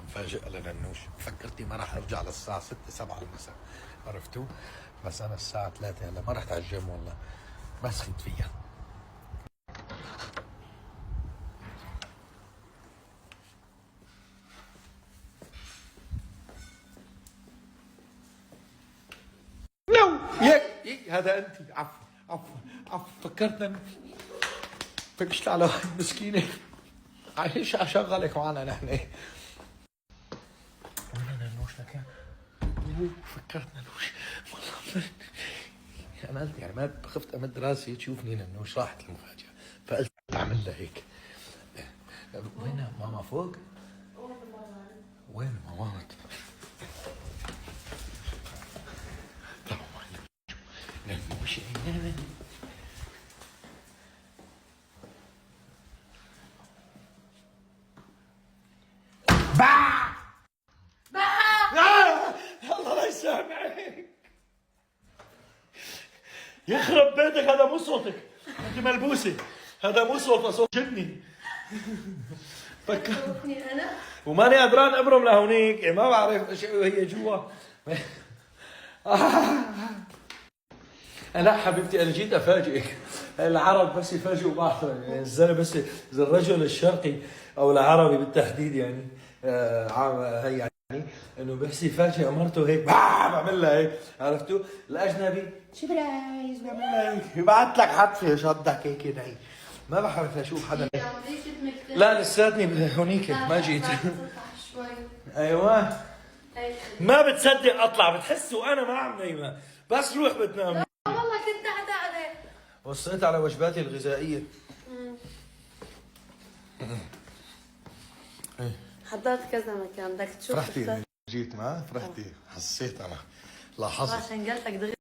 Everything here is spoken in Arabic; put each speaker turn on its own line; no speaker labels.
مفاجأة لننوش. فكرتي ما راح ارجع للساعة 6 7 المساء، عرفتوا؟ بس انا الساعة 3 هلا ما رحت على الجيم والله، بس خد فيها. لو يك هذا انت. عفوا عفوا عفوا، فكرتنا فكشت على واحد مسكينة. عايش اشغلك معنا نحن. وين نوش لك؟ فكرت نوش والله. عملت يعني ما خفت امد راسي تشوفني نوش، راحت المفاجأة فقلت اعمل لها هيك. وين ماما فوق؟ وين ماما؟ نوش الله لا يسامحك. يخرب بيتك، هذا مو صوتك، انت ملبوسه، هذا مو صوت، صوت جني.
خوفني انا
وماني قدران ابرم لهونيك، ما بعرف شو هي جوا. لا حبيبتي انا جيت افاجئك. العرب بس يفاجئوا بعض، يعني الزلمه بس الرجل الشرقي او العربي بالتحديد يعني هي يعني انه بس يفاجئ مرته هيك بعمل لها هيك، عرفتوا؟ الاجنبي سبرايز بيعمل لها هيك، يبعث لك حتفه شدك هيك ناي. ما بعرف اشوف حدا. لا لساتني هونيك ما جيت.
شوي.
ايوه ما بتصدق اطلع، بتحس وانا ما عم نايمه، بس روح بتنام.
والله كنت قاعده.
وصيت على وجباتي الغذائيه.
حضرت كذا مكان بدك تشوف.
فرحتي اني جيت؟ ما فرحتي؟ حسيت انا، لاحظت
عشان قلتك دغري.